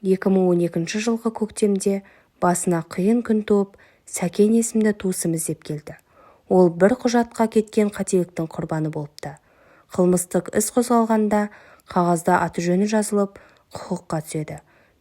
2012 жылғы көктемде басына қиын күн туып, Сәкен есімді туысым іздеп келді. Ол бір құжатқа кеткен қателіктің құрбаны болыпты. Қылмыстық іс қозғалғанда қағазда аты-жөні жазылып, құқыққа түседі.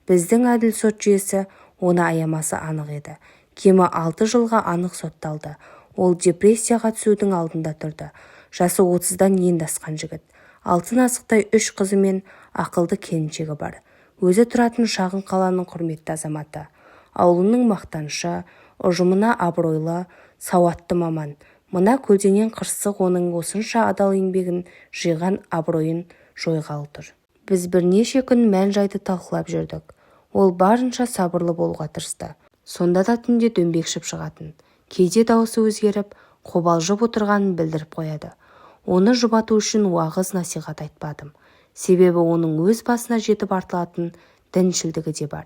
Біздің әділ сот жүйесі оны аямасы анық еді. Кемі 6 жылға анық сотталды. Ол депрессияға түсудің алдында тұрды. Жасы 30-дан енді асқан жігіт. Алтын асықтай 3 қызы мен ақылды келіншегі бар. Өзі тұратын шағын қаланың құрметті азаматы. Ауылының мақтанышы, ұжымына абыройлы, сауатты маман. Мына көлденең қырсық оның осынша адал еңбегін жиған абыройын жойғалы тұр. Біз бірнеше күн мән-жайды талқылап жүрдік. Ол барынша сабырлы болуға тырысты. Сонда да түнде дөңбекшіп шығатын. Кейде дауысы өзгеріп, қобалжып отырғанын білдіріп қояды. Оны жұбату үшін уағыз насихат айтпадым. Себебі оның өз басына жетіп артылатын діншілдігі де бар.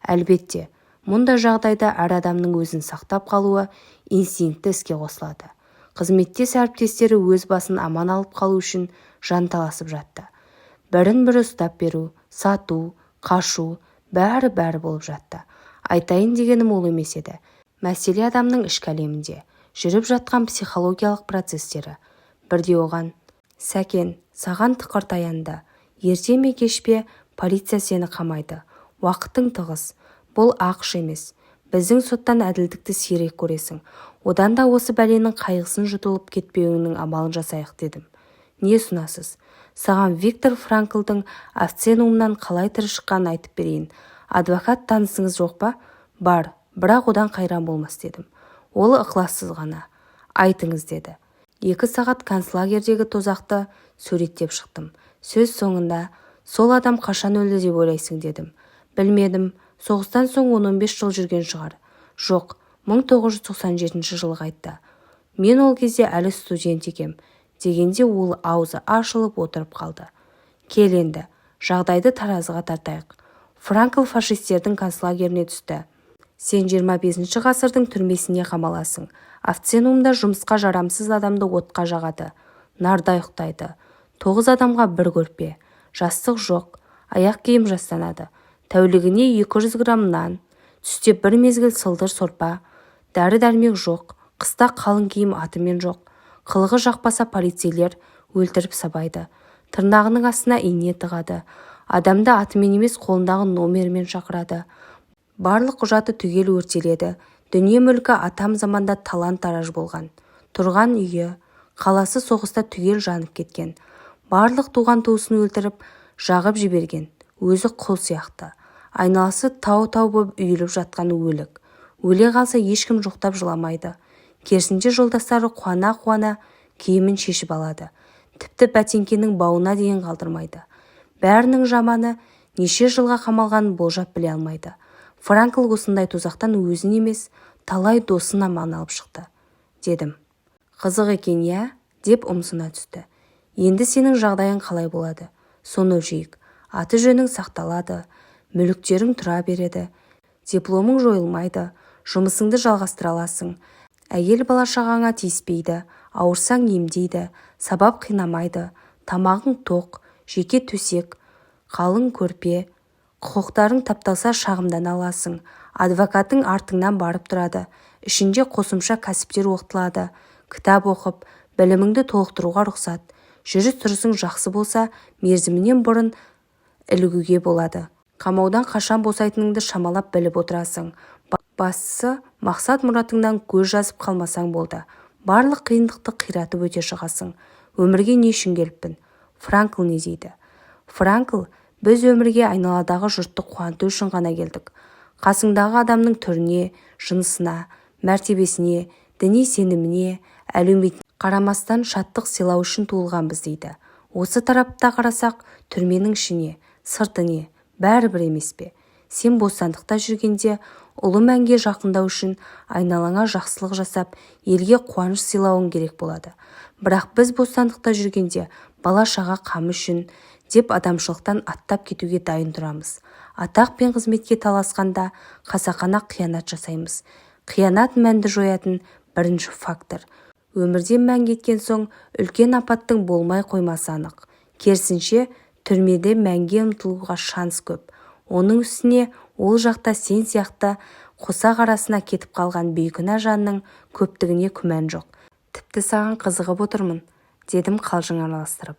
Әлбетте, мұндай жағдайда әр адамның өзін сақтап қалуы инстинкті іске қосылады. Қызметтес әріптестері өз басын аман алып қалу үшін жанталасып жатты. Бірін-бірі ұстап беру, сату, қашу, бәрі болып жатты. Айтайын дегенім ол емес еді. Мәселе адамның ішкі әлемінде жүріп жатқан психологиялық процестері. Бірде оған: «Сәкен, саған тықыр таянды. Ерте ме кеш пе полиция сені қамайды. Уақытың тығыз. Бұл ақш емес. Біздің соттан әділдікті сирек көресің. Одан да осы бәленің қайғысын жұтылып кетпеуіңнің амалын жасайық» дедім. «Не ұсынасыз? Саған Виктор Франклдың Овценумнан қалай тірі шыққанын айтып берейін. Адвокат танысыңыз жоқ па?» «Бар, бірақ одан қайран болмас» дедім. Ол ықылассыз ғана: «Айтыңыз» деді. 2 сағат концлагердегі тозақты суреттеп шықтым. Сөз соңында: «Сол адам қашан өлді деп ойлайсың?» дедім. «Білмедім. Соғыстан соң 10-15 жыл жүрген шығар». «Жоқ, 1997 жылы қайтты. Мен ол кезде әлі студент екем» дегенде ол аузы ашылып отырып қалды. «Кел енді, жағдайды таразыға тартайық. Франкл фашистердің концлагеріне түсті. Сен 25 ғасырдың түрмесіне қамаласың. Овценумда жұмысқа жарамсыз адамды отқа жағады. Нарда ұйықтайды. 9 адамға бір көрпе. Жастық жоқ. Аяқ киім жастанады. Тәулігіне 200 грамм нан. Түсте бір мезгіл сылдыр сорпа. Дәрі-дәрмек жоқ. Қыста қалың киім атымен жоқ. Қылығы жақпаса полицейлер өлтіріп сабайды. Тырнағының астына ине тығады. Адамды атымен емес қолындағы номермен шақырады. Барлық құжаты түгел өртеледі. Дүние мүлкі атам заманда талан-тараж болған. Тұрған үйі, қаласы соғыста түгел жанып кеткен. Барлық туған туысын өлтіріп, жағып жіберген. Өзі құл сияқты. Айналасы тау-тау болып үйіліп жатқан өлік. Өле қалса ешкім жоқтап жыламайды. Керісінше жолдастары қуана-қуана киімін шешіп алады. Тіпті бәтеңкенің бауына дейін қалдырмайды. Бәрінің жаманы неше жылға қамалғанын болжап біле алмайды. Франкл осындай тозақтан өзін емес, талай досын аман алып шықты, дедім. «Қызық екен, я?» деп ұмсына түсті. «Енді сенің жағдайың қалай болады? Соны өлшейік. Аты-жөнің сақталады, мүліктерің тұра береді, дипломың жойылмайды, жұмысыңды жалғастыра аласың, әйел бала-шағаңа тиіспейді, ауырсаң емдейді, сабап қинамайды, тамағың тоқ, жеке төсек, қалың көрпе, құқықтарың тапталса шағымдана аласың, адвокатың артыңнан барып тұрады, ішінде қосымша кәсіптер оқытылады, кітап оқып, біліміңді толықтыруға рұқсат, жүріс-тұрысың жақсы болса, мерзімінен бұрын ілігуге болады. Қамаудан қашан босайтыныңды шамалап біліп отырасың. Бастысы, мақсат мұратыңнан көз жазып қалмасаң болды. Барлық қиындықты қиратып өте шығасың. Өмірге не үшін келіппін?» Франкл не дейді? Франкл: «Біз өмірге айналадағы жұртты қуанту үшін ғана келдік. Қасыңдағы адамның түріне, жынысына, мәртебесіне, діни сеніміне, әлеуметіне қарамастан шаттық сыйлау үшін туылғанбыз» дейді. Осы тарапта қарасақ, түрменің ішіне, сыртыне бәрібір емес пе? Сен бостандықта жүргенде ұлы мәнге жақындау үшін айналаңа жақсылық жасап, елге қуаныш сыйлауың керек болады. Бірақ біз бостандықта жүргенде бала-шаға қамы үшін деп адамшылықтан аттап кетуге дайын тұрамыз. Атақ пен қызметке таласқанда қасақана қиянат жасаймыз. Қиянат мәнді жоятын бірінші фактор. Өмірден мән кеткен соң үлкен апаттың болмай қоймасы анық. Керісінше, түрмеде мәнге ұмтылуға шанс көп. Оның үстіне ол жақта сен сияқты қосақ арасына кетіп қалған бейкүнә жанның көптігіне күмән жоқ. Тіпті саған қызығып отырмын, дедім қалжың араластырып.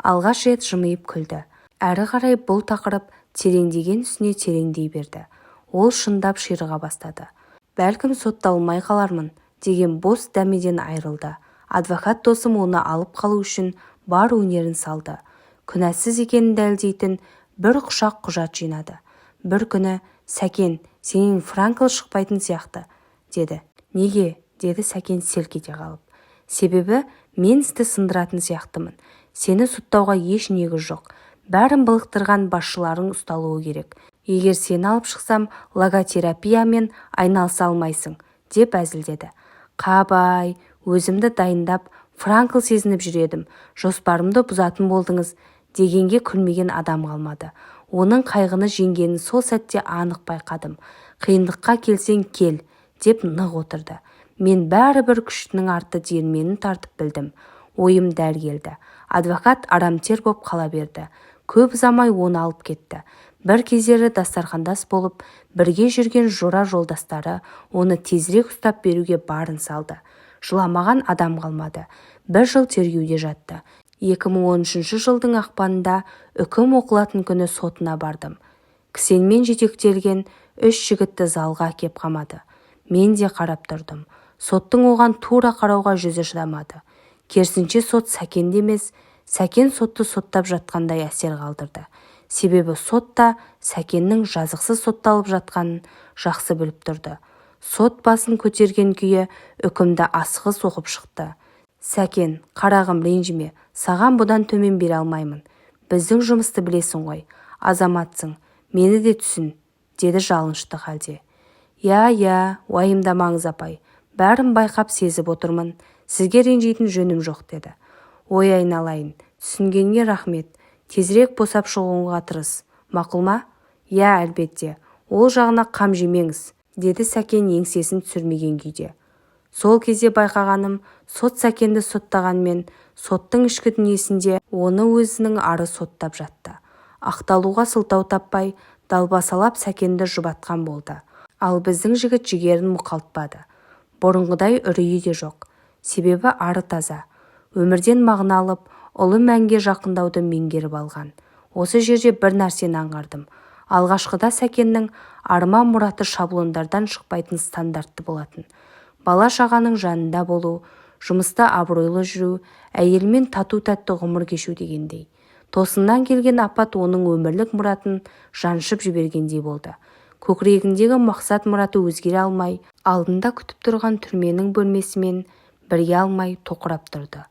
Алғаш рет жымиып күлді. Әрі қарай бұл тақырып тереңдеген үстіне тереңдей берді. Ол шындап ширыға бастады. Бәлкім сотталмай қалармын деген бос дәмеден айырылды. Адвокат досым оны алып қалу үшін бар өнерін салды. Күнәсіз екенін дәлелдейтін бір құшақ құжат жинады. Бір күні, Сәкен, сенен Франкл шықпайтын сияқты, деді. Неге? Деді Сәкен селк ете қалып. Себебі мен істі сындыратын сияқтымын. Сені соттауға еш негіз жоқ. Бәрін былықтырған басшыларың ұсталуы керек. Егер сені алып шықсам, логотерапиямен айналыса алмайсың, деп әзілдеді. Қабай, өзімді дайындап, Франкл сезініп жүредім. Жоспарымды бұзатын болдыңыз, дегенге күлмеген адам қалмады. Оның қайғыны жеңгенін сол сәтте анық байқадым. Қиындыққа келсең кел, деп нық отырды. Мен бәрібір күштінің арты диірменін тартып білдім. Ойым дәл келді. Адвокат арамтер боп қала берді. Көп ұзамай оны алып кетті. Бір кездері дастархандас болып, бірге жүрген жора жолдастары оны тезірек ұстап беруге барын салды. Жыламаған адам қалмады. 1 жыл тергеуде жатты. 2013 жылдың ақпанында үкім оқылатын күні сотына бардым. Кісенмен жетектелген 3 жігітті залға кеп қамады. Мен де қарап тұрдым. Соттың оған тура қарауға жүзі шыдамады. Керісінше сот Сәкенде емес, Сәкен сотты соттап жатқандай әсер қалдырды. Себебі сотта Сәкеннің жазықсыз сотталып жатқанын жақсы біліп тұрды. Сот басын көтерген күйі үкімді асығыс оқып шықты. Сәкен, қарағым, ренжіме, саған бұдан төмен бере алмаймын. Біздің жұмысты білесің ғой, азаматсың, мені де түсін, деді жалынышты халде. Я, уайымдамаңыз апай, бәрін байқап сезіп отырмын, сізге ренжейтін жөнім жоқ, деді. Ой айналайын, түсінгенге рахмет, тезірек босап шығуға тырыс, мақұл ма? Я, әлбетте, ол жағына қам жемеңіз, деді Сәкен еңсесін түсірмеген күйде. Сол кезде байқағаным, сот Сәкенді соттағанмен, соттың ішкі дүниесінде оны өзінің ары соттап жатты. Ақталуға сылтау таппай, далбасалап Сәкенді жұбатқан болды. Ал біздің жігіт жігерін мұқалтпады. Бұрынғыдай үрейі де жоқ. Себебі ары таза. Өмірден мағына алып, ұлы мәнге жақындауды меңгеріп алған. Осы жерде бір нәрсені аңғардым. Алғашқыда Сәкеннің арман мұраты шаблондардан шықпайтын стандартты болатын. Бала-шағаның жанында болу, жұмыста абыройлы жүру, әйелмен тату-тәтті ғұмыр кешу дегендей. Тосыннан келген апат оның өмірлік мұратын жаншып жібергендей болды. Көкірегіндегі мақсат мұраты өзгере алмай, алдында күтіп тұрған түрменің бөлмесімен бірге алмай тоқырап тұрды.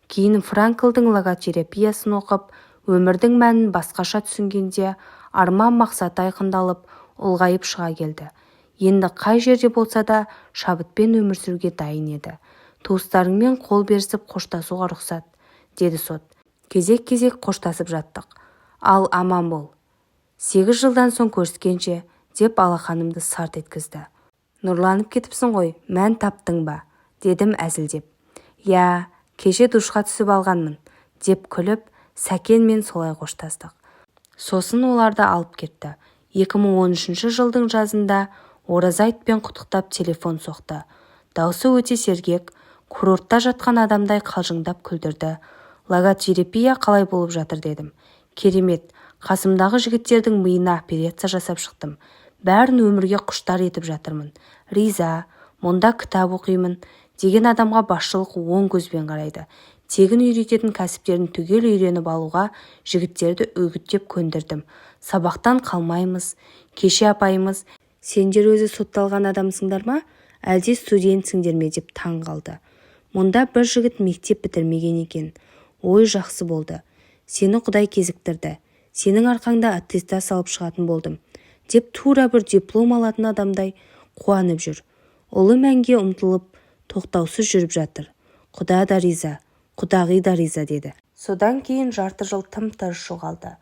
Кейін Франклдың логотерапиясын оқып, өмірдің мәнін басқаша түсінгенде, арман мақсаты айқындалып, ұлғайып шыға келді. Енді қай жерде болса да шабытпен өмір сүруге дайын еді. Туыстарыңмен қол берісіп қоштасуға рұқсат, деді сот. Кезек-кезек қоштасып жаттық. Ал аман бол. 8 жылдан соң көріскенше, деп алақанымды сарт еткізді. Нұрланып кетіпсің ғой, мән таптың ба? Дедім әзілдеп. Я, кеше душқа түсіп алғанмын, деп күліп, Сәкенмен солай қоштастық. Сосын оларды алып кетті. 2013 жылдың жазында оразайтпен құттықтап телефон соқты. Даусы өте сергек, курортта жатқан адамдай қалжыңдап күлдірді. Логотерапия қалай болып жатыр, дедім. Керемет, қасымдағы жігіттердің миына операция жасап шықтым. Бәрін өмірге құштар етіп жатырмын. Риза, мұнда кітап оқимын деген адамға басшылық оң көзбен қарайды. Тегін үйрететін кәсіптерін түгел үйреніп алуға жігіттерді үгіттеп көндірдім. Сабақтан қалмаймыз. Кеше апайымыз, сендер өзі сотталған адамсыңдар ма, әлде студентсіңдер ме деп таң қалды. Мұнда бір жігіт мектеп бітірмеген екен. Ой, жақсы болды. Сені Құдай кезіктірді. Сенің арқаңда аттестат салып шығатын болдым, деп тура бір диплом алатын адамдай қуанып жүр. Ұлы мәнге ұмтылып, тоқтаусыз жүріп жатыр. Құда да риза, Құдағи да риза, деді. Содан кейін жарты жыл тым-тырыс жоғалды.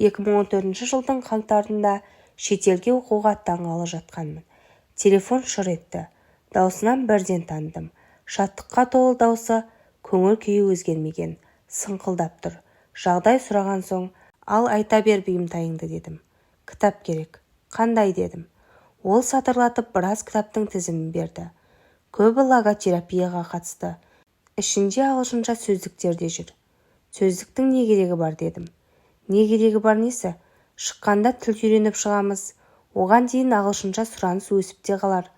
2014 жылдың қаңтарында шетелге оқуға аттанғалы жатқанмын. Телефон шыр етті. Даусынан бірден таныдым. Шаттыққа толы даусы, көңіл күйі өзгермеген, сыңқылдап тұр. Жағдай сұраған соң, ал айта бер бұйымтайыңды, дедім. Кітап керек. Қандай дедім. Ол сатырлатып біраз кітаптың тізімін берді. Көбі логотерапияға қатысты. Ішінде ағылшынша сөздіктер де жүр. Сөздіктің не керегі бар дедім. Не керегі бар несі? Шыққанда тіл үйреніп шығамыз. Оған дейін ағылшынша сұраныс өсіп те қалар.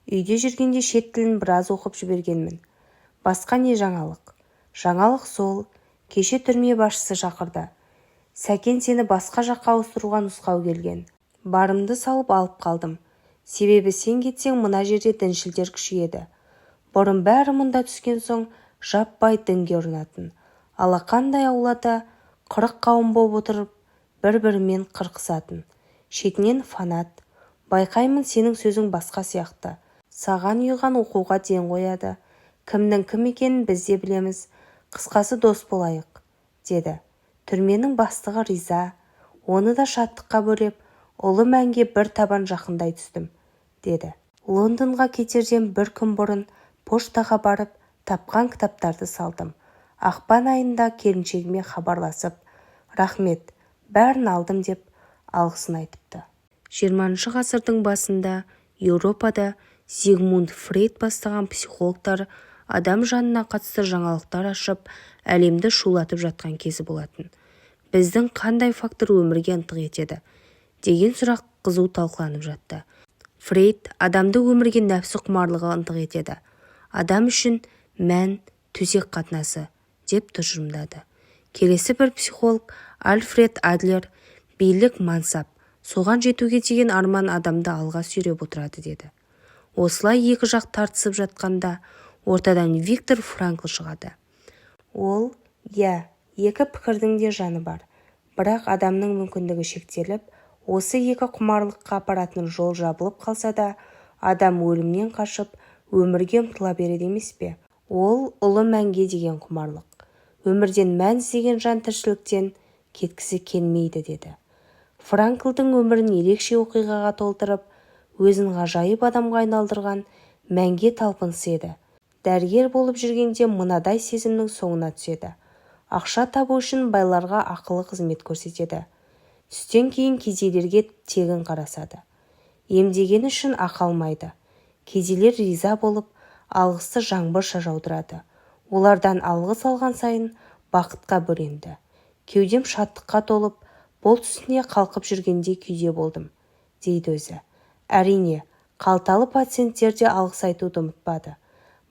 Үйде жүргенде шет тілін біраз оқып жібергенмін. Басқа не жаңалық? Жаңалық сол. Кеше түрме басшысы шақырды. Сәкен сені басқа жаққа ауыстыруға нұсқау келген. Барымды салып алып қалдым. Себебі сен кетсең мына жерде діншілдер күшейеді. Бұрын бәрі мұнда түскен соң жаппай дінге ұрынатын. Алақандай аулада 40 қауым боп отырып, бір-бірімен қырқысатын. Шетінен фанат. Байқаймын сенің сөзің басқа сияқты. Саған ұйыған оқуға ден қояды. Кімнің кім екенін біз де білеміз. Қысқасы дос болайық, деді. Түрменің бастығы риза. Оны да шаттыққа бөлеп, ұлы мәнге бір табан жақындай түстім, деді. Лондонға кетерден бір күн бұрын поштаға барып, тапқан кітаптарды салдым. Ақпан айында келіншегіме хабарласып, рахмет, бәрін алдым деп алғысын айтыпты. 20 ғасырдың басында Еуропада Зигмунд Фрейд бастаған психологтар адам жанына қатысты жаңалықтар ашып, әлемді шулатып жатқан кезі болатын. Біздің қандай фактор өмірге ынтық етеді деген сұрақ қызу талқыланып жатты. Фрейд адамды өмірге нәпсі құмарлығы ынтық етеді. Адам үшін мән төсек қатынасы деп тұжырымдады. Келесі бір психолог Альфред Адлер билік мансап, соған жетуге деген арман адамды алға сүйреп отырады деді. Осылай екі жақ тартысып жатқанда ортадан Виктор Франкл шығады. Ол, екі пікірдің де жаны бар. Бірақ адамның мүмкіндігі шектеліп, осы екі құмарлыққа апаратын жол жабылып қалса да, адам өлімнен қашып, өмірге ұмтыла береді емес пе? Ол ұлы мәнге деген құмарлық. Өмірден мән іздеген жан тіршіліктен кеткісі келмейді деді. Франклдың өмірін ерекше оқиғаға толтырып, өзін ғажайып адамға айналдырған мәнге талпыныс еді. Дәрігер болып жүргенде мынадай сезімнің соңына түседі. Ақша табу үшін байларға ақылы қызмет көрсетеді. Түстен кейін кедейлерге тегін қарасады. Емдеген үшін ақы алмайды. Кедейлер риза болып, алғысты жаңбырша жаудырады. Олардан алғыс алған сайын бақытқа бөленді. Кеудем шаттыққа толып, бұл түсіне қалқып жүргенде күйде болдым, дейді өзі. Әрине, қалталы пациенттер де алғыс айтуды ұмытпады.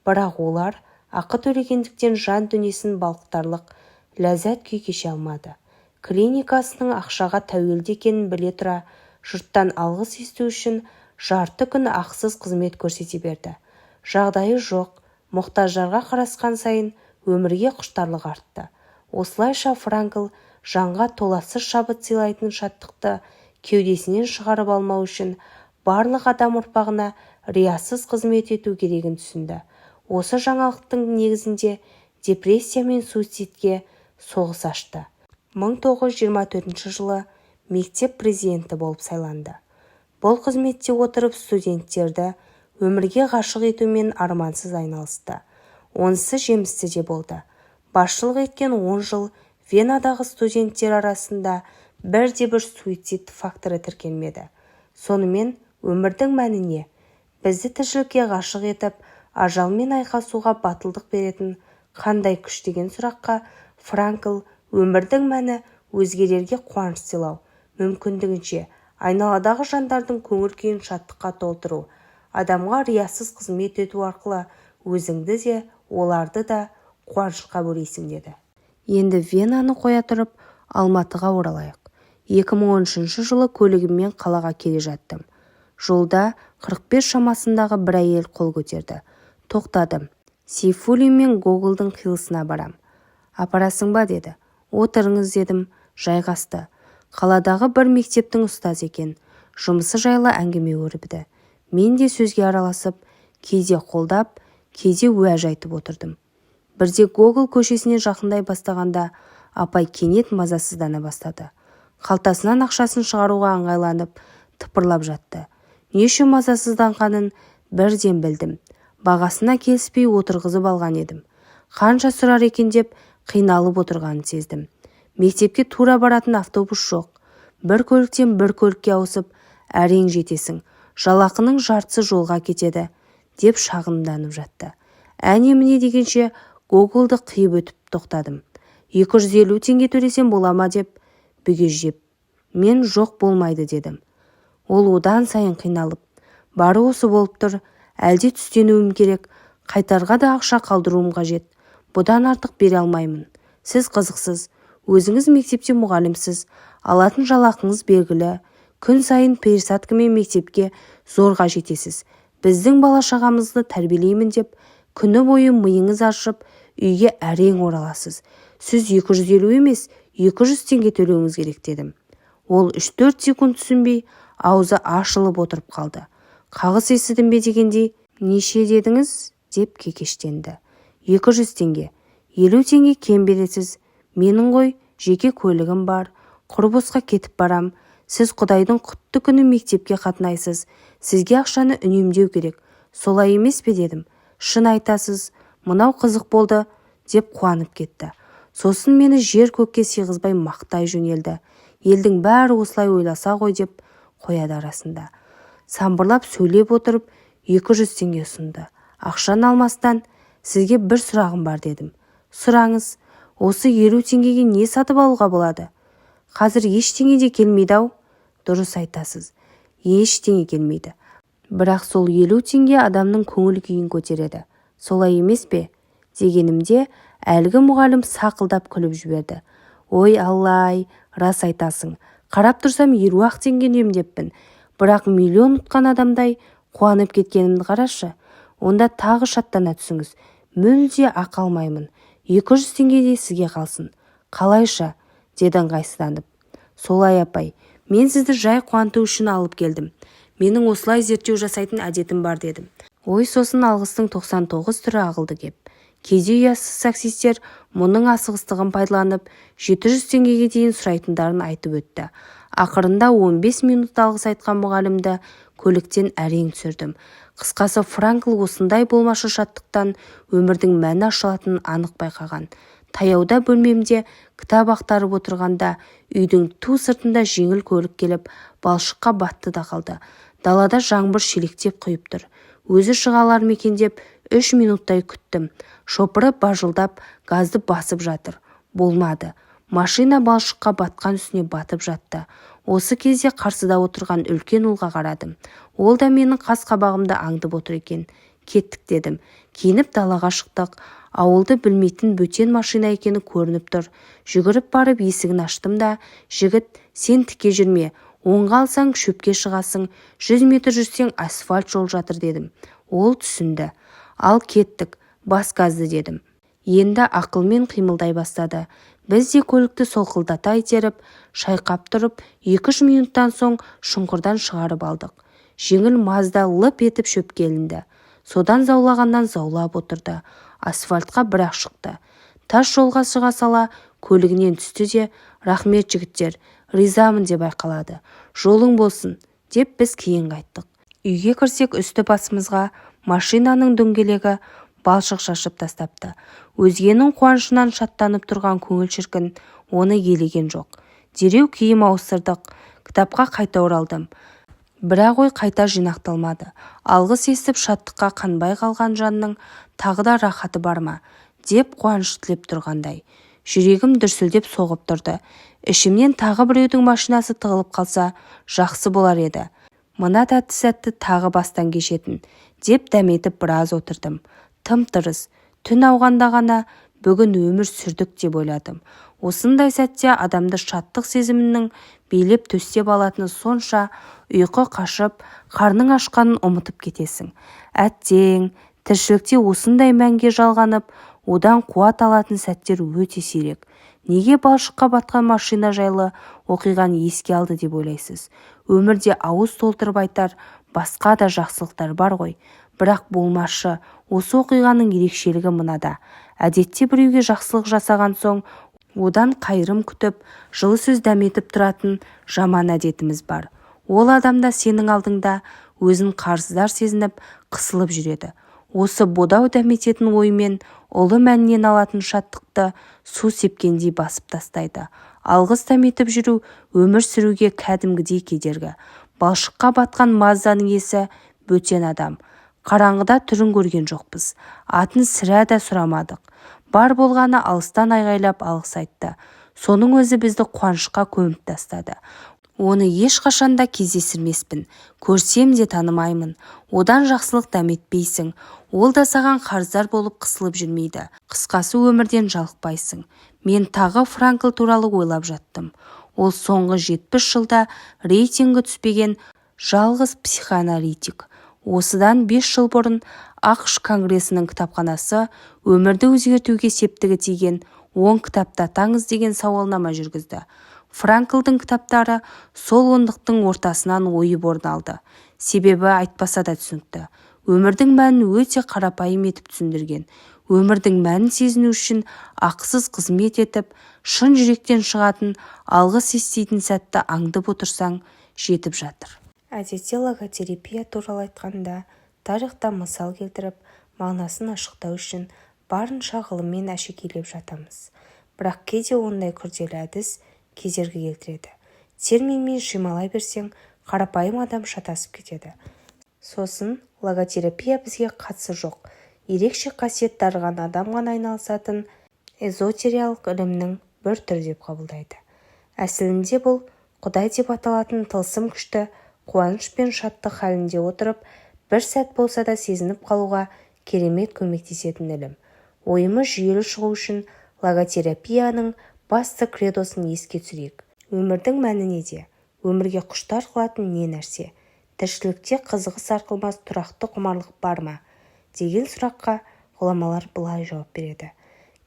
Бірақ олар ақы төлегендіктен жан дүниесін балқытарлық ләззат күй кеше алмады. Клиникасының ақшаға тәуелді екенін біле тұра, жұрттан алғыс есту үшін жарты күн ақысыз қызмет көрсете берді. Жағдайы жоқ, мұқтаждарға қарасқан сайын өмірге құштарлық артты. Осылайша Франкл жанға толассыз шабыт сыйлайтын шаттықты кеудесінен шығарып алмау үшін барлық адам ұрпағына риясыз қызмет ету керегін түсінді. Осы жаңалықтың негізінде депрессия мен суицидке соғыс ашты. 1924 жылы мектеп президенті болып сайланды. Бұл қызметте отырып студенттерді өмірге ғашық етумен армансыз айналысты. Онысы жемісті де болды. Басшылық еткен 10 жыл Венадағы студенттер арасында бірде-бір суицид факторы тіркелмеді. Сонымен өмірдің мәні не? Бізді тіршілікке ғашық етіп, ажалмен айқасуға батылдық беретін қандай күш деген сұраққа Франкл өмірдің мәні өзгелерге қуаныш сыйлау, мүмкіндігінше айналадағы жандардың көңіл күйін шаттыққа толтыру, адамға риясыз қызмет ету арқылы өзіңді де, оларды да қуанышқа бөлейсің деді. Енді Венаны қоя тұрып, Алматыға оралайық. 2013 жылы көлігіммен қалаға келе жаттым. Жолда 45 шамасындағы бір әйел қол көтерді. Тоқтадым. Сейфуллин мен Гоголдың қиылысына барам. Апарасың ба деді. Отырыңыз дедім, жайғасты. Қаладағы бір мектептің ұстаз екен. Жұмысы жайлы әңгіме өрбіді. Мен де сөзге араласып, кейде қолдап, кейде уәж айтып отырдым. Бірде Гогол көшесіне жақындай бастағанда апай кенет мазасыздана бастады. Қалтасынан ақшасын шығаруға ыңғайланып, тыпырлап жатты. Не үшін мазасызданғанын бірден білдім. Бағасына келіспей отырғызып алған едім. Қанша сұрар екен деп қиналып отырғанын сездім. Мектепке тура баратын автобус жоқ. бір көліктен бір көлікке ауысып әрең жетесің, жалақының жартысы жолға кетеді, деп шағымданып жатты. Әне-міне дегенше Гоголды қиып өтіп тоқтадым. 250 теңге төлесем бола ма деп бүгеждеп, мен жоқ болмайды дедім. Ол одан сайын қиналып, бары осы болып тұр, әлде түстенуім керек, қайтарға да ақша қалдыруым қажет, бұдан артық бере алмаймын. Сіз қызықсыз, өзіңіз мектепте мұғалімсіз, алатын жалақыңыз белгілі, күн сайын пересадкамен мектепке зорға жетесіз. Біздің бала-шағамызды тәрбиелеймін деп, күні бойы миыңыз ашып, үйге әрең ораласыз. Сіз 250 емес, 200 теңге төлеуіңіз керек дедім. Ол 3-4 секунд түсінбей, аузы ашылып отырып қалды. Қағыс естідім бе дегендей, неше дедіңіз? Деп кекештенді. 200 теңге. 50 теңге кем бересіз. Менің ғой жеке көлігім бар. Құрбосқа кетіп барам. Сіз Құдайдың құтты күні мектепке қатынайсыз. Сізге ақшаны үнемдеу керек. Солай емес пе дедім. Шын айтасыз, мынау қызық болды, деп қуанып кетті. Сосын мені жер-көкке сыйғызбай мақтай жөнелді. Елдің бәрі осылай ойласа ғой деп қояды арасында. Самбырлап сөйлеп отырып 200 теңге ұсынды. Ақшаны алмастан, сізге бір сұрағым бар дедім. Сұраңыз, осы 50 теңгеге не сатып алуға болады? Қазір ештеңе де келмейді-ау. Дұрыс айтасыз, ештеңе келмейді. Бірақ сол 50 теңге адамның көңіл күйін көтереді. Солай емес пе? Дегенімде, әлгі мұғалім сақылдап күліп жіберді. Ой Аллай, рас айтасың. Қарап тұрсам 50 теңге үнемдеппін. Бірақ миллион ұтқан адамдай қуанып кеткенімді қарашы. Онда тағы шаттана түсіңіз. Мүлде ақы алмаймын. 200 теңге де сізге қалсын. Қалайша? Деді ыңғайсызданып. Солай апай, мен сізді жай қуанту үшін алып келдім. Менің осылай зерттеу жасайтын әдетім бар дедім. Ой, сосын алғыстың 99 түрі ағылды кеп. Кейде ұясыз таксистер мұның асығыстығын пайдаланып 700 теңгеге дейін сұрайтындарын айтып өтті. Ақырында 15 минут алғыс айтқан мұғалімді көліктен әрең түсірдім. Қысқасы, Франкл осындай болмашы шаттықтан өмірдің мәні ашылатынын анық байқаған. Таяуда бөлмемде кітап ақтарып отырғанда үйдің ту сыртында жеңіл көлік келіп балшыққа батты да қалды. Далада жаңбыр шелектеп құйып тұр. Өзі шығалар мекендеп 3 минуттай күттім. Шопыры бажылдап газды басып жатыр. Болмады. Машина балшыққа батқан үстіне батып жатты. Осы кезде қарсыда отырған үлкен ұлға қарадым. Ол да менің қас-қабағымды аңдып отыр екен. Кеттік дедім. Киініп далаға шықтық. Ауылды білмейтін бөтен машина екені көрініп тұр. Жүгіріп барып есігін аштым да, жігіт, сен тіке жүрме. Оңға алсаң шөпке шығасың, 100 метр жүрсең асфальт жол жатыр дедім. Ол түсінді. Ал кеттік, бас газды дедім. Енді ақылмен қимылдай бастады. Біз де көлікті солқылдата итеріп, шайқап тұрып, 2-3 минуттан соң шұңқырдан шығарып алдық. Жеңіл Мазда лып етіп шөпке ілінді. Содан заулағаннан заулап отырды. Асфальтқа бір-ақ шықты. Тас жолға шыға сала көлігінен түсті де, рахмет жігіттер, ризамын деп айқалады. Жолың болсын, деп біз кейін қайттық. Үйге кірсек үсті басымызға машинаның дөңгелегі балшық шашып тастапты. Өзгенің қуанышынан шаттанып тұрған көңіл шіркін оны елеген жоқ. Дереу киім ауыстырдық. Кітапқа қайта оралдым. Бірақ ой қайта жинақталмады. Алғыс естіп шаттыққа қанбай қалған жанның тағы да рахаты бар ма, деп қуаныш тілеп тұрғандай. Жүрегім дүрсілдеп соғып тұрды. Ішімнен тағы біреудің машинасы тығылып қалса жақсы болар еді. Мына тәтті сәтті тағы бастан кешетін, деп дәметіп біраз отырдым. Тым-тырыс, түн ауғанда ғана бүгін өмір сүрдік деп ойладым. Осындай сәтте адамды шаттық сезімінің билеп төстеп алатыны сонша, ұйқы қашып, қарның ашқанын ұмытып кетесің. Әттең, тіршілікте осындай мәнге жалғанып, одан қуат алатын сәттер өте сирек. Неге балшыққа батқан машина жайлы оқиғаны еске алды деп ойлайсыз? Өмірде ауыз толтырып айтар басқа да жақсылықтар бар ғой. Бірақ болмашы, осы оқиғаның ерекшелігі мынада. Әдетте біреуге жақсылық жасаған соң, одан қайырым күтіп, жылы сөз дәметіп тұратын жаман әдетіміз бар. Ол адамда сенің алдыңда өзін қарыздар сезініп, қысылып жүреді. Осы бодау дәмететін оймен ұлы мәннен алатын шаттықты су сепкендей басып тастайды. Алғыс дәметіп жүру өмір сүруге кәдімгідей кедергі. Балшыққа батқан Мазданың иесі бөтен адам. Қараңғыда түрін көрген жоқпыз. Атын сірә да сұрамадық. Бар болғаны алыстан айғайлап алғыс айтты. Соның өзі бізді қуанышқа көміп тастады. Оны ешқашанда кездестірмеспін. Көрсем де танымаймын. Одан жақсылық дәметпейсің. Ол да саған қарыздар болып қысылып жүрмейді. Қысқасы өмірден жалықпайсың. Мен тағы Франкл туралы ойлап жаттым. Ол соңғы 70 жылда рейтингі түспеген жалғыз психоаналитик. Осыдан 5 жыл бұрын ақш конгресінің кітапханасы өмірді өзгертуге септігі тиген 10 кітапты атаңыз деген сауалнама жүргізді. Франклдың кітаптары сол ондықтың ортасынан ойып орын алды. Себебі айтпаса да түсінікті. Өмірдің мәнін өте қарапайым етіп түсіндірген. Өмірдің мәнін сезіну үшін ақысыз қызмет етіп, шын жүректен шығатын алғыс еститін сәтті аңдып отырсаң, жетіп жатыр. Әдетте логотерапия туралы айтқанда, тарихта мысал келтіріп, мағынасын ашықтау үшін барынша ғылыммен әшекейлеп жатамыз. Бірақ кейде ондай күрделі әдіс кедергі келтіреді. Терминмен шималай берсең, қарапайым адам шатасып кетеді. Сосын логотерапия бізге қатысы жоқ. Ерекше қасиет дарыған адам ғана айналысатын эзотериялық ілімнің бір түрі деп қабылдайды. Әсілінде бұл Құдай деп аталатын тылсым күшті қуаныш пен шаттық халінде отырып, бір сәт болса да сезініп қалуға керемет көмектесетін ілім. Ойымыз жүйелі шығу үшін логотерапияның басты кредосын еске түсірейік. Өмірдің мәні неде? Өмірге құштар қылатын не нәрсе? Тіршілікте қызығы сарқылмас тұрақты құмарлық бар ма? Деген сұраққа ғұламалар былай жауап береді.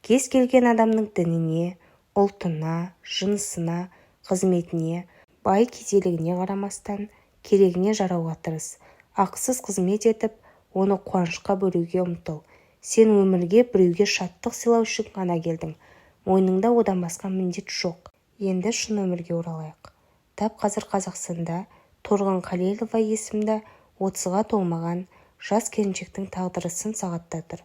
Кез келген адамның дініне, ұлтына, жынысына, қызметіне, бай кедейлігіне қарамастан, керегіне жарауға тырыс. Ақысыз қызмет етіп, оны қуанышқа бөлуге ұмтыл. Сен өмірге біреуге шаттық сыйлау үшін ғана келдің. Мойныңда одан басқа міндет жоқ. Енді шын өмірге оралайық. Тап қазір Қазақстанда Торғын Қалелова есімді 30-ға толмаған жас келіншектің тағдыры сын сағатта тұр.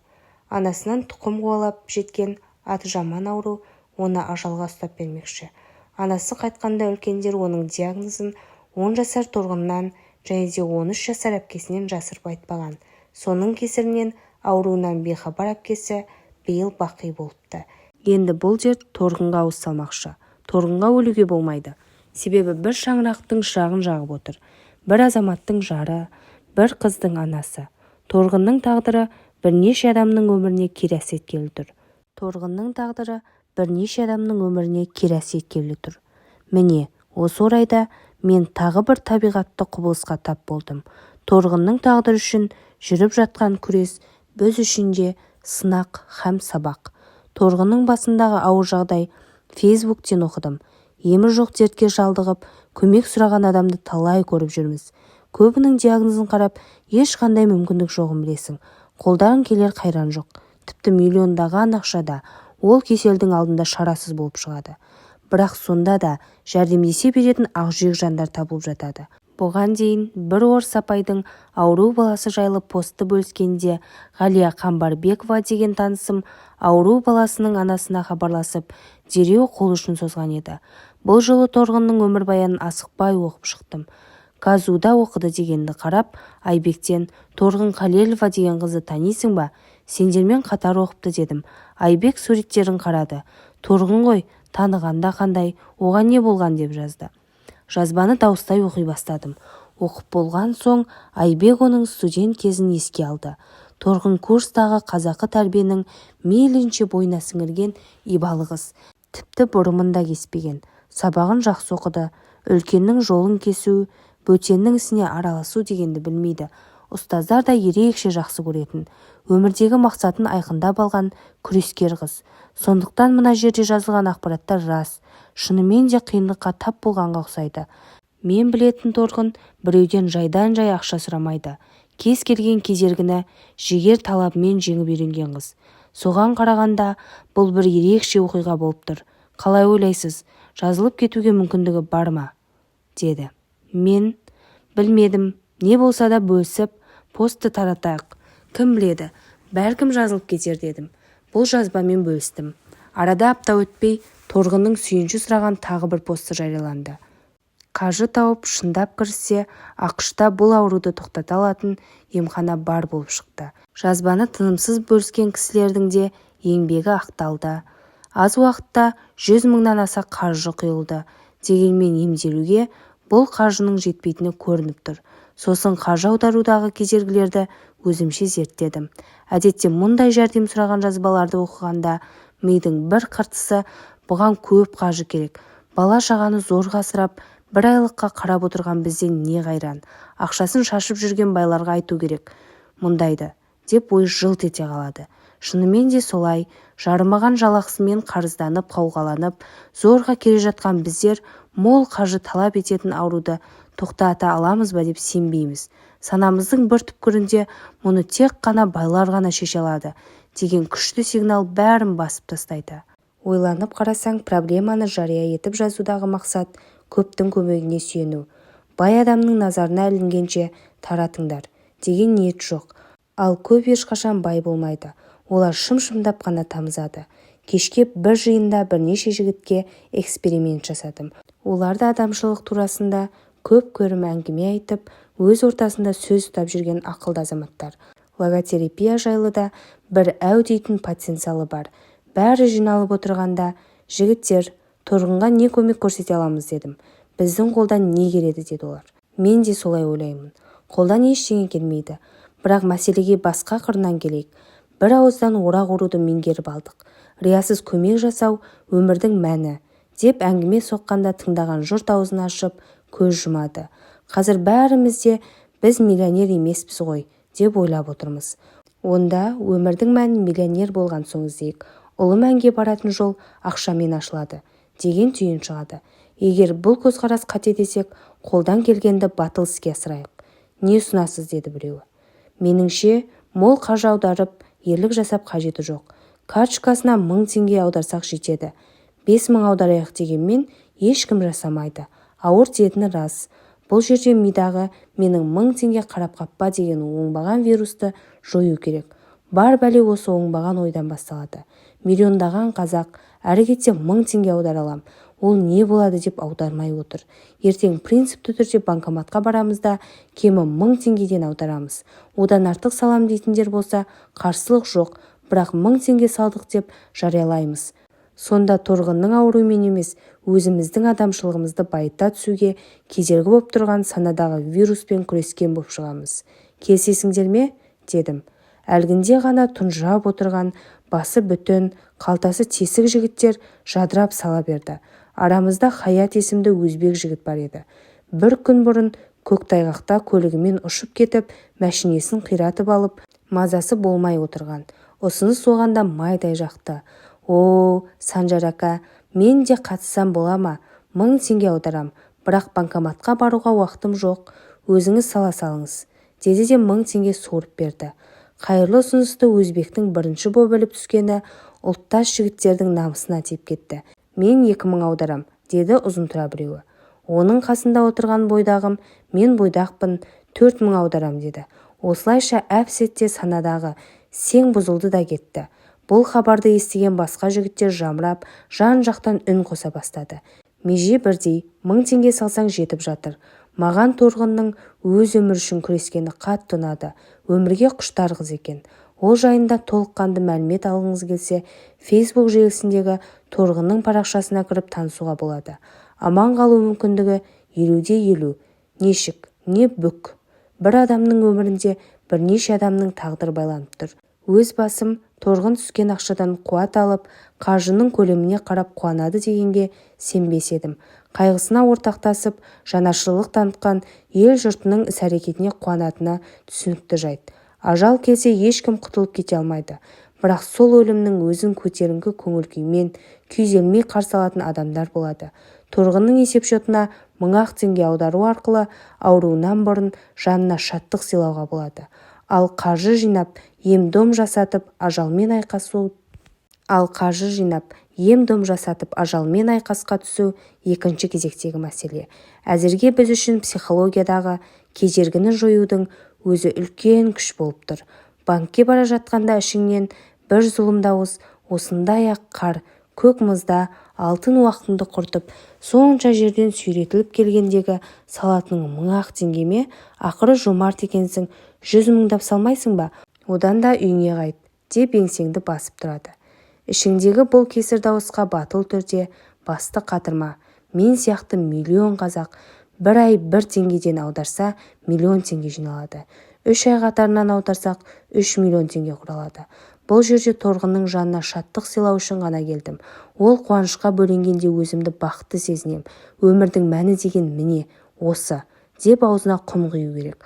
Анасынан тұқым қуалап жеткен аты жаман ауру оны ажалға ұстап бермекші. Анасы қайтқанда үлкендер оның диагнозын 10 жасар Торғыннан және де 13 жасар әпкесінен жасырып айтпаған. Соның кесірінен ауруынан бейхабар әпкесі биыл бақи болыпты. Енді бұл дерт Торғынға ауыз салмақшы. Торғынға өлуге болмайды. Себебі бір шаңырақтың шырағын жағып отыр. Бір азаматтың жары, бір қыздың анасы. Торғынның тағдыры бірнеше адамның өміріне кері әсер еткелі тұр. Торғынның тағдыры бірнеше адамның өміріне кері әсер еткелі тұр. Міне, осы орайда мен тағы бір табиғатты құбылысқа тап болдым. Торғынның тағдыры үшін жүріп жатқан күрес біз үшін де сынақ һәм сабақ. Торғынның басындағы ауыр жағдай Фейсбуктен оқыдым. Емі жоқ дертке шалдығып, көмек сұраған адамды талай көріп жүрміз. Көбінің диагнозын қарап, ешқандай мүмкіндік жоғын білесің. Қолдарың келер қайран жоқ. Тіпті миллиондаған ақшада ол кеселдің алдында шарасыз болып шығады. Бірақ сонда да жәрдемдесе беретін ақжүрек жандар табылып жатады. Бұған дейін бір орыс апайдың ауру баласы жайлы постты бөліскенде Ғалия Қамбарбекова деген танысым ауру баласының анасына хабарласып, дереу қол ұшын созған еді. Бұл жолы Торғынның өмірбаянын асықпай оқып шықтым. Казуда оқыды дегенді қарап, Айбектен Торғын Қалелова деген қызды танисың ба? Сендермен қатар оқыпты дедім. Айбек суреттерін қарады. Торғын ғой, танығанда қандай, оған не болған деп жазды. Жазбаны дауыстай оқи бастадым. Оқып болған соң Айбек оның студент кезін еске алды. Торғын курстағы қазақы тәрбиенің мейлінше бойына сіңірген ибалы қыз. Тіпті бұрымында кеспеген. Сабағын жақсы оқыды. Үлкеннің жолын кесу, бөтеннің ісіне араласу дегенді білмейді. Ұстаздар да ерекше жақсы көретін. Өмірдегі мақсатын айқындап алған күрескер қыз. Сондықтан мына жерде жазылған ақпараттар рас. Шынымен де қиындыққа тап болғанға ұқсайды. Мен білетін Торғын біреуден жайдан-жай ақша сұрамайды. Кез келген кедергіні жігер талабымен жеңіп үйренген қыз. Соған қарағанда бұл бір ерекше оқиға болып тұр. Қалай ойлайсыз, жазылып кетуге мүмкіндігі бар ма? Деді. Мен білмедім, не болса да бөлісіп, постты таратайық. Кім біледі, бәлкім жазылып кетер дедім. Бұл жазбамен бөлістім. Арада апта өтпей Торғынның сүйінші сұраған тағы бір посты жарияланды. Қажы тауып шындап кіріссе, ақш-та бұл ауруды тоқтата алатын емхана бар болып шықты. Жазбаны тынымсыз бөліскен кісілердің де еңбегі ақталды. Аз уақытта 100 мыңнан аса қаржы құйылды. Дегенмен емделуге бұл қаржының жетпейтіні көрініп тұр. Сосын қаржы аударудағы кедергілерді өзімше зерттедім. Әдетте мұндай жәрдем сұраған жазбаларды оқығанда мидың бір қыртысы бұған көп қаржы керек. Бала-шағаны зорға асырап, бір айлыққа қарап отырған бізден не қайран. Ақшасын шашып жүрген байларға айту керек мұндайды, деп ой жылт ете қалады. Шынымен де солай, жарымаған жалақысымен қарызданып, қауғаланып, зорға келе жатқан біздер мол қаржы талап ететін ауруды тоқтата аламыз ба деп сенбейміз. Санамыздың бір түпкірінде мұны тек қана байлар ғана шеше алады деген күшті сигнал бәрін басып тастайды. Ойланып қарасаң, проблеманы жария етіп жазудағы мақсат көптің көмегіне сүйену. Бай адамның назарына ілінгенше таратыңдар деген ниет жоқ. Ал көп ешқашан бай болмайды. Олар шым-шымдап қана тамызады. Кешке бір жиында бірнеше жігітке эксперимент жасадым. Олар да адамшылық турасында көп көрім әңгіме айтып, өз ортасында сөз ұстап жүрген ақылды азаматтар. Логотерапия жайлы да бір әу дейтін потенциалы бар. Бәрі жиналып отырғанда, жігіттер, Торғынға не көмек көрсете аламыз дедім. Біздің қолдан не келеді деді олар. Мен де солай ойлаймын. Қолдан ештеңе келмейді. Бірақ мәселеге басқа қырынан келейік. Бір ауыздан орақ оруды меңгеріп алдық. Риясыз көмек жасау өмірдің мәні деп әңгіме соққанда тыңдаған жұрт аузын ашып көз жұмады. Қазір бәрімізде біз миллионер емеспіз ғой деп ойлап отырмыз. Онда өмірдің мәнін миллионер болған соң іздейік. Ұлы мәнге баратын жол ақшамен ашылады деген түйін шығады. Егер бұл көзқарас қате десек, қолдан келгенді батыл іске асырайық. Не ұсынасыз деді біреуі. Меніңше, мол қаржы аударып, ерлік жасап қажеті жоқ. Карточкасына 1000 теңге аударсақ жетеді. 5000 аударайық дегенмен ешкім жасамайды. Ауыр тиетіні рас. Бұл жерде мидағы менің 1000 теңге қарап қаппа деген оңбаған вирусты жою керек. Бар бәле осы оңбаған ойдан басталады. Миллиондаған қазақ әрі кетсе 1000 теңге аудара алам. Ол не болады деп аудармай отыр. Ертең принципті түрде банкоматқа барамыз да кемі 1000 теңгеден аударамыз. Одан артық салам дейтіндер болса қарсылық жоқ, бірақ 1000 теңге салдық деп жариялаймыз. Сонда Торғынның ауруымен емес, өзіміздің адамшылығымызды байыта түсуге кедергі болып тұрған санадағы вируспен күрескен болып шығамыз. Келісесіңдер ме? Дедім. Әлгінде ғана тұнжырап отырған, басы бүтін, қалтасы тесік жігіттер жадырап сала берді. Арамызда Хаят есімді өзбек жігіт бар еді. Бір күн бұрын көктайғақта көлігімен ұшып кетіп, мәшинесін қиратып алып, мазасы болмай отырған. Ұсыныс оғанда майдай жақты. О, Санжар ака, мен де қатысам бола ма? 1000 теңге аударам, бірақ банкоматқа баруға уақытым жоқ. Өзіңіз сала салыңыз. Деді де 1000 теңге суырып берді. Қайырлы ұсынысты өзбектің бірінші боп біліп түскені ұлттас жігіттердің намысына тиіп кетті. Мен 2000 аударам, деді ұзын тұра біреуі. Оның қасында отырған бойдағым, мен бойдақпын, 4000 аударам деді. Осылайша әп-сәтте санадағы сең бұзылды да кетті. Бұл хабарды естіген басқа жігіттер жамырап, жан-жақтан үн қоса бастады. Меже бірдей, 1000 теңге салсаң жетіп жатыр. Маған Торғынның өз өмір үшін күрескені қатты ұнады. Өмірге құштар қыз екен. Ол жайында толыққанды мәлімет алғыңыз келсе, Facebook желісіндегі Торғынның парақшасына кіріп танысуға болады. Аман қалу мүмкіндігі 50-50. Нешік, не бүк. Бір адамның өмірінде бірнеше адамның тағдыры байланып тұр. Өз басым Торғын түскен ақшадан қуат алып, қаржының көлеміне қарап қуанады дегенге сенбес едім. Қайғысына ортақтасып, жанашырлық танытқан ел жұртының іс-әрекетіне қуанатына түсінікті жайт. Ажал келсе ешкім құтылып кете алмайды. Бірақ сол өлімнің өзін көтеріңкі көңіл-күймен, күйзелмей қарсы алатын адамдар болады. Торғынның есепшотына 1000 теңге аудару арқылы ауруынан бұрын жанына шаттық сыйлауға болады. Ал қаржы жинап, ем-дом жасатып, ажалмен айқасқа түсу екінші кезектегі мәселе. Әзірге біз үшін психологиядағы кедергіні жоюдың өзі үлкен күш болып тұр. Банкке бара жатқанда ішіңнен бір зұлым дауыс осындай-ақ қар көк мұзда алтын уақытыңды құртып, сонша жерден сүйретіліп келгендегі салатының 1000-ақ теңгеме, ақыры жомарт екенсің, 100 мыңдап салмайсың ба? Одан да үйіңе қайт, деп еңсеңді басып тұрады. Ішіңдегі бұл кесір дауысқа батыл түрде басты қатырма. Мен сияқты миллион қазақ бір ай 1 теңгеден аударса, миллион теңге жиналады. 3 ай қатарынан аударсақ, 3 миллион теңге құралады. Бұл жерде торғынның жанына шаттық сыйлау үшін ғана келдім. Ол қуанышқа бөленгенде өзімді бақытты сезінем. Өмірдің мәні деген міне осы, деп аузына құм құю керек.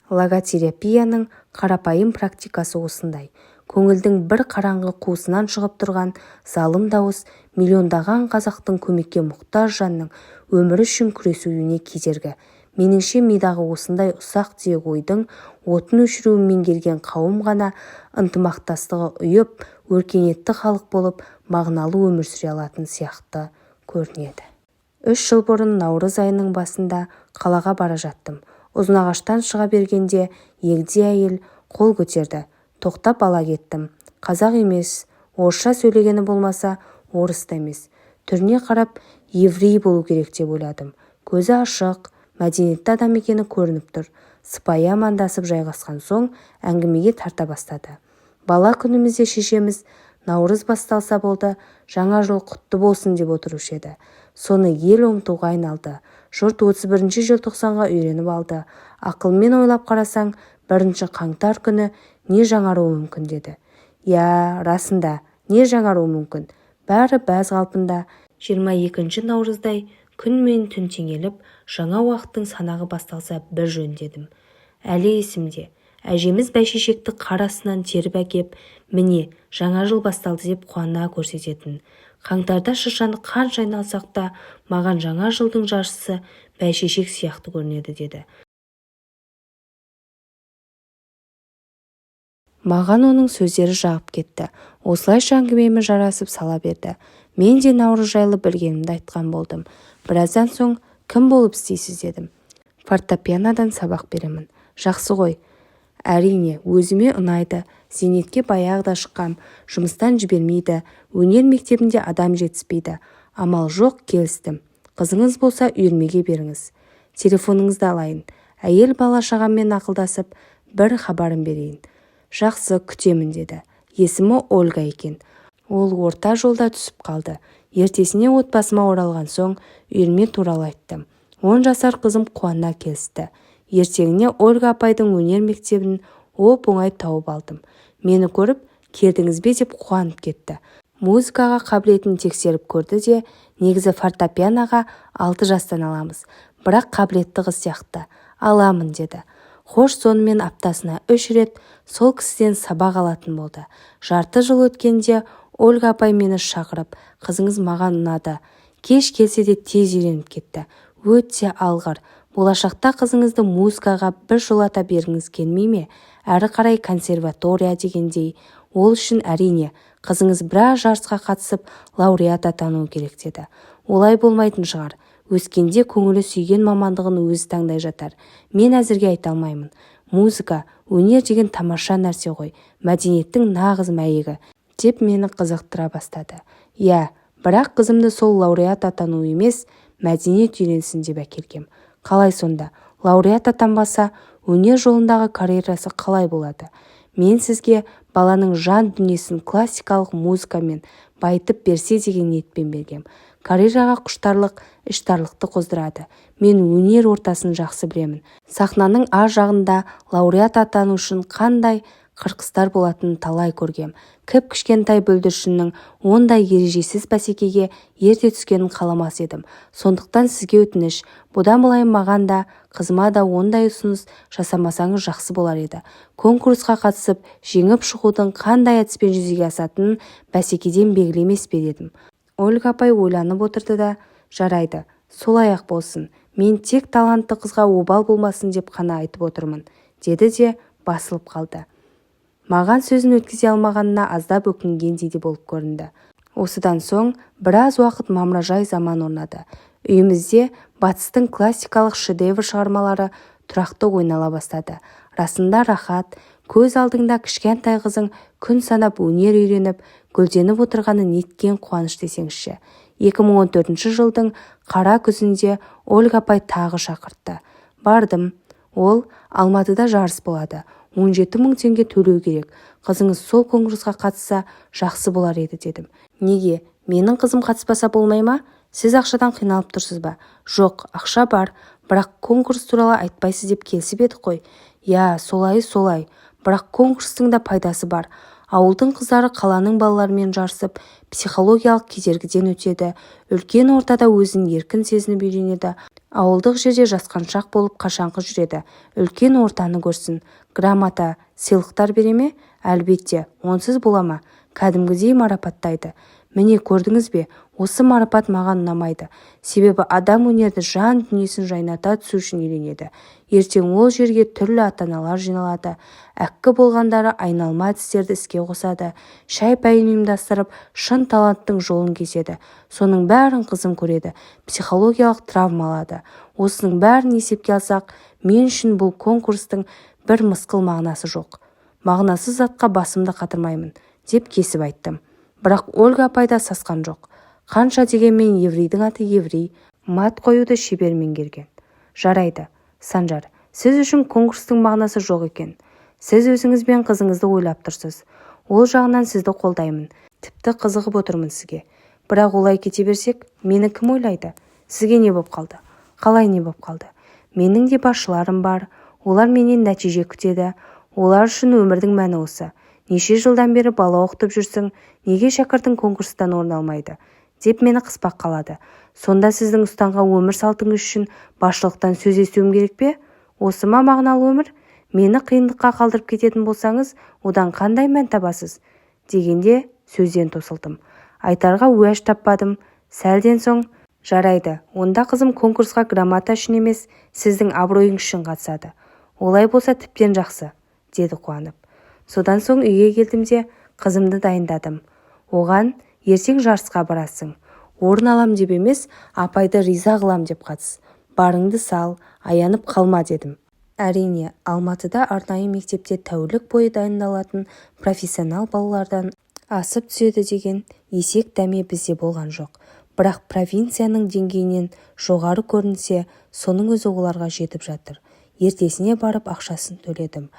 Логотерапияның қарапайым практикасы осындай. Көңілдің бір қараңғы қуысынан шығып тұрған залым дауыс миллиондаған қазақтың көмекке мұқтаж жанның өмірі үшін күресуіне кедергі. Меніңше мидағы осындай ұсақ-түйек ойдың отын өшіруін меңгерген қауым ғана ынтымақтастығы ұйып, өркениетті халық болып мағыналы өмір сүре алатын сияқты көрінеді. 3 жыл бұрын наурыз айының басында қалаға бара жаттым. Ұзынағаштан шыға бергенде егде әйел қол көтерді. Тоқтап ала кеттім. Қазақ емес, орысша сөйлегені болмаса, орыс та емес. Түріне қарап, еврей болу керек деп ойладым. Көзі ашық, мәдениетті адам екені көрініп тұр. Сыпайы амандасып жайғасқан соң әңгімеге тарта бастады. Бала күнімізде шешеміз наурыз басталса болды, жаңа жыл құтты болсын деп отырушы еді. Соны ел ұмытуға айналды. Жұрт 31 желтоқсанға үйреніп алды. Ақылмен ойлап қарасаң, 1 қаңтар күні не жаңаруы мүмкін деді. Я, расында, не жаңаруы мүмкін? Бәрі бәз қалпында. 22 наурыздай күн мен түн теңеліп, жаңа уақыттың санағы басталса бір жөн дедім. Әлі есімде. Әжеміз бәйшешекті қар астынан теріп әкеп, міне, жаңа жыл басталды деп қуана көрсететін. Қаңтарда шыршаны қанша айналсақ та, маған жаңа жылдың жаршысы бәйшешек сияқты көрінеді деді. Маған оның сөздері жағып кетті. Осылайша әңгімеме жарасып сала берді. Мен де наурыз жайлы білгенімді айтқан болдым. Біраздан соң, кім болып істейсіз дедім. Фортепианодан сабақ беремін. Жақсы ғой. Әрине, өзіме ұнайды. Зейнетке баяғыда шыққам, жұмыстан жібермейді. Өнер мектебінде адам жетіспейді. Амал жоқ, келістім. Қызыңыз болса үйірмеге беріңіз. Телефоныңызды алайын. Әйел бала шағаммен ақылдасып, бір хабарын берейін. Жақсы, күтемін деді. Есімі Ольга екен. Ол орта жолда түсіп қалды. Ертесіне отбасыма оралған соң үйірме туралы айттым. 10 жасар қызым қуана келісті. Ертеңіне Ольга апайдың өнер мектебін оп-оңай тауып алдым. Мені көріп, келдіңіз бе деп қуанып кетті. Музыкаға қабілетін тексеріп көрді де, негізі фортепианоға 6 жастан аламыз. Бірақ қабілетті қыз сияқты. Аламын деді. Хош, сонымен аптасына 3 рет сол кісіден сабақ алатын болды. Жарты жыл өткенде Ольга апай мені шақырып, қызыңыз маған ұнады. Кеш келсе де тез үйреніп кетті. Өте алғыр. Болашақта қызыңызды музыкаға бір жолата бергіңіз келмей ме? Әрі қарай консерватория дегендей. Ол үшін әрине, қызыңыз біраз жарысқа қатысып, лауреат атану керек деді. Олай болмайтын шығар. Өскенде көңілі сүйген мамандығын өзі таңдай жатар. Мен әзірге айта алмаймын. Музыка, өнер деген тамаша нәрсе ғой. Мәдениеттің нағыз мәйегі, деп мені қызықтыра бастады. Я, бірақ қызымды сол лауреат атану емес, мәдениет үйренсін деп әкелгем. Қалай сонда? Лауреат атанбаса, өнер жолындағы карьерасы қалай болады? Мен сізге баланың жан дүниесін классикалық музыкамен байытып берсе деген ниетпен бергем. Карьераға құштарлық, іштарлықты қоздырады. Мен өнер ортасын жақсы білемін. Сахнаның ар жағында лауреат атану үшін қандай қырқыстар болатынын талай көргем. Кіп-кішкентай бүлдіршіннің ондай ережесіз бәсекеге ерте түскенін қаламас едім. Сондықтан сізге өтініш, бұдан былай маған да, қызыма да ондай ұсыныс жасамасаңыз жақсы болар еді. Конкурсқа қатысып, жеңіп шығудың қандай әдіспен жүзеге асатынын бәсекеден белгілемес пе дедім. Ольга апай ойланып отырды да, жарайды, солай-ақ болсын. Мен тек талантты қызға обал болмасын деп қана айтып отырмын, деді де басылып қалды. Маған сөзін өткізе алмағанына аздап өкінгендей де болып көрінді. Осыдан соң біраз уақыт мамыражай заман орнады. Үйімізде батыстың классикалық шедевр шығармалары тұрақты ойнала бастады. Расында рахат, көз алдыңда кішкентай қызың күн санап өнер үйреніп, гүлденіп отырғаны неткен қуаныш десеңізші. 2014 жылдың қара күзінде Ольга апай тағы шақыртты. Бардым. Ол Алматыда жарыс болады. 17 мың теңге төлеу керек. Қызыңыз сол конкурсқа қатысса жақсы болар еді дедім. Неге? Менің қызым қатыспаса болмай ма? Сіз ақшадан қиналып тұрсыз ба? Жоқ, ақша бар, бірақ конкурс туралы айтпайсыз деп келісіп едік қой. Я, солай. Бірақ конкурстың да пайдасы бар. Ауылдың қыздары қаланың балаларымен жарысып, психологиялық кедергіден өтеді. Үлкен ортада өзін еркін сезініп үйренеді. Ауылдық жерде жасқаншақ болып қашанғы жүреді. Үлкен ортаны көрсін. Грамота, сыйлықтар бере ме? Әлбетте, онсыз бола ма? Кәдімгідей марапаттайды. Міне көрдіңіз бе, осы марапат маған ұнамайды. Себебі адам өнерді жан дүниесін жайната түсу үшін үйренеді. Ертең ол жерге түрлі ата-аналар жиналады. Әккі болғандары айналма әдістерді іске қосады. Шай-пәйін ұйымдастырып, шын таланттың жолын кеседі. Соның бәрін қызым көреді. Психологиялық травма алады. Осының бәрін есепке алсақ, мен үшін бұл конкурстың бір мысқыл мағынасы жоқ. Мағынасыз затқа басымды қатырмаймын, деп кесіп айттым. Бірақ Ольга апай да сасқан жоқ. Қанша дегенмен еврейдің аты еврей, мат қоюды шебер меңгерген. Жарайды, Санжар, сіз үшін конкурстың мағынасы жоқ екен. Сіз өзіңіз бен қызыңызды ойлап тұрсыз. Ол жағынан сізді қолдаймын. Тіпті қызығып отырмын сізге. Бірақ олай кете берсек, мені кім ойлайды? Сізге не боп қалды? Қалай не боп қалды? Менің де басшыларым бар. Олар менен нәтиже күтеді. Олар үшін өмірдің мәні осы. Неше жылдан бері бала оқытып жүрсің, неге шәкіртің конкурстан орын алмайды? Деп мені қыспақ қалады. Сонда сіздің ұстанған өмір салтыңыз үшін басшылықтан сөз естуім керек пе? Осы ма мағыналы өмір? Мені қиындыққа қалдырып кететін болсаңыз, одан қандай мән табасыз? Дегенде сөзден тосылдым. Айтарға уәж таппадым. Сәлден соң, жарайды, онда қызым конкурсқа грамота үшін емес, сіздің абыройыңыз үшін қатысады. Олай болса тіптен жақсы, деді қуанып. Содан соң үйге келдім де қызымды дайындадым. Оған ертең жарысқа барасың. Орын алам деп емес, апайды риза қылам деп қатыс. Барыңды сал, аянып қалма дедім. Әрине, Алматыда арнайы мектепте тәулік бойы дайындалатын профессионал балалардан асып түседі деген есек дәме бізде болған жоқ. Бірақ провинцияның деңгейінен жоғары көрінсе, соның өзі оларға жетіп жатыр. Ертесіне барып ақшасын төледім.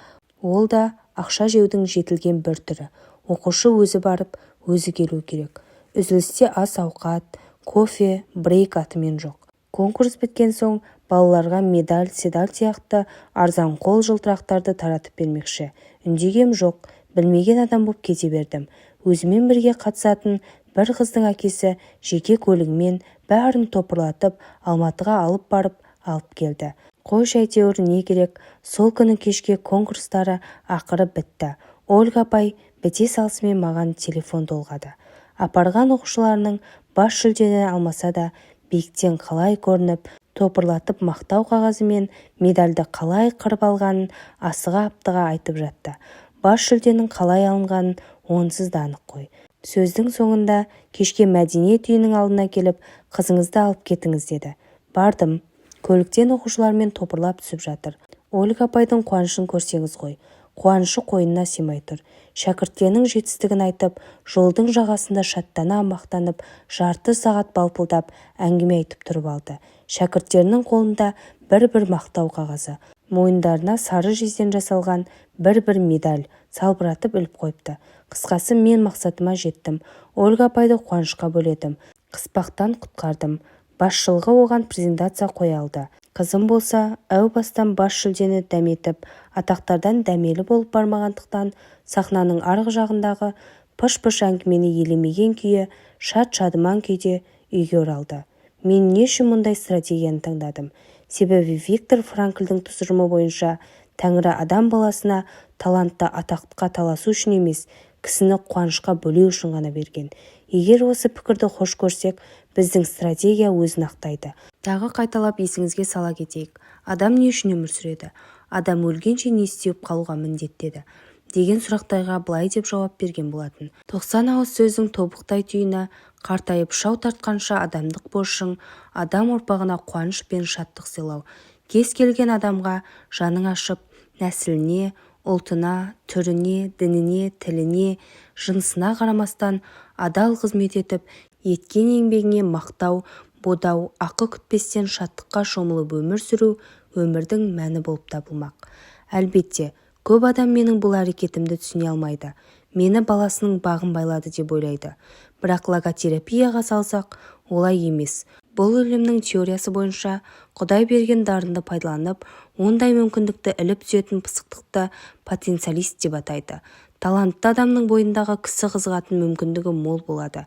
Ол да ақша жеудің жетілген бір түрі. Оқушы өзі барып, өзі келу керек. Үзілісте ас ауқат, кофе, брейк атымен жоқ. Конкурс біткен соң балаларға медаль, седаль сияқты арзан қол жылтырақтарды таратып бермекші. Үндегем жоқ, білмеген адам боп кете бердім. Өзімен бірге қатысатын бір қыздың әкесі жеке көлігімен бәрін топырлатып Алматыға алып барып алып келді. Қойш әйтеуір не керек, сол күні кешке конкурстары ақыры бітті. Ольга апай біте салысымен маған телефон толғады. Апарған оқушыларының бас жүлдені алмаса да, биіктен қалай көрініп, топырлатып мақтау қағазымен медальді қалай қырып алғанын асыға аптыға айтып жатты. Бас жүлденің қалай алынғанын онсыз да анық қой. Сөздің соңында кешке мәдениет үйінің алдына келіп, қызыңызды алып кетіңіз деді. Бардым. Көліктен оқушылармен топырлап түсіп жатыр. Ольга апайдың қуанышын көрсеңіз ғой. Қуанышы қойнына сыймай тұр. Шәкірттерінің жетістігін айтып, жолдың жағасында шаттана мақтанып, жарты сағат балпылдап, әңгіме айтып тұрып алды. Шәкірттерінің қолында бір-бір мақтау қағазы. Мойындарына сары жезден жасалған бір-бір медаль салбыратып іліп қойыпты. Қысқасы, мен мақсатыма жеттім. Ольга апайды қуанышқа бөледім. Қыспақтан құтқардым. Басшылығы оған презентация қоя алды. Қызым болса, әу бастан бас жүлдені дәметіп, атақтардан дәмелі болып бармағандықтан, сахнаның арғы жағындағы пыш-пыш әңгімені елемеген күйі, шат-шадыман күйде үйге оралды. Мен не үшін мұндай стратегияны таңдадым? Себебі Виктор Франкльдің тұжырымы бойынша, Тәңірі адам баласына талантты атаққа таласу үшін емес, кісіні қуанышқа бөлеу үшін ғана берген. Егер осы пікірді хош көрсек, біздің стратегия өзін ақтайды. Тағы қайталап есіңізге сала кетейік. Адам не үшін өмір сүреді? Адам өлгенше не істеп қалуға міндеттеді? Деген сұрақтарға былай деп жауап берген болатын. 90 ауыз сөздің тобықтай түйіні, қартайып шау тартқанша адамдық борышың, адам ұрпағына қуаныш пен шаттық сыйлау. кез келген адамға жаның ашып, нәсіліне, ұлтына, түріне, дініне, тіліне, жынысына қарамастан адал қызмет етіп, еткен еңбегіңе мақтау, бодау, ақы күтпестен шаттыққа шомылып өмір сүру өмірдің мәні болып табылмақ. Әлбетте, көп адам менің бұл әрекетімді түсіне алмайды. Мені баласының бағын байлады деп ойлайды. Бірақ логотерапияға салсақ, олай емес. Бұл ілімнің теориясы бойынша Құдай берген дарынды пайдаланып, ондай мүмкіндікті іліп түсетін пысықтықты потенциалист деп атайды. Талантты адамның бойындағы кісі қызығатын мүмкіндігі мол болады.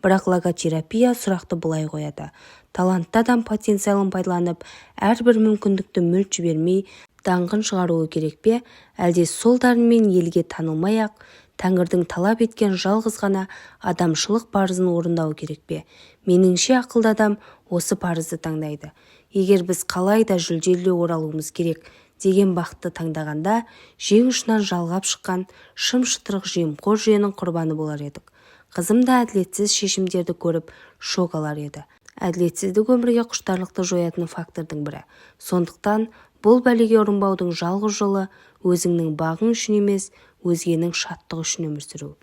Бірақ логотерапия сұрақты былай қояды. Талантты адам потенциалын пайдаланып, әрбір мүмкіндікті мүлт жібермей, даңқын шығаруы керек пе, әлде сол дарынмен елге танылмай-ақ, Тәңірдің талап еткен жалғыз ғана адамшылық парызын орындау керек пе? Меніңше ақылды адам осы парызды таңдайды. Егер біз қалай да жүлделі оралуымыз керек деген бақытты таңдағанда, жең ұшынан жалғап шыққан шым-шытырық жемқор жүйенің құрбаны болар едік. Қызым да әділетсіз шешімдерді көріп шок алар еді. Әділетсіздік өмірге құштарлықты жоятын фактордың бірі. Сондықтан бұл бәлеге ұрынбаудың жалғыз жолы өзіңнің бағың үшін емес, өзгенің шаттығы үшін өмір сүру.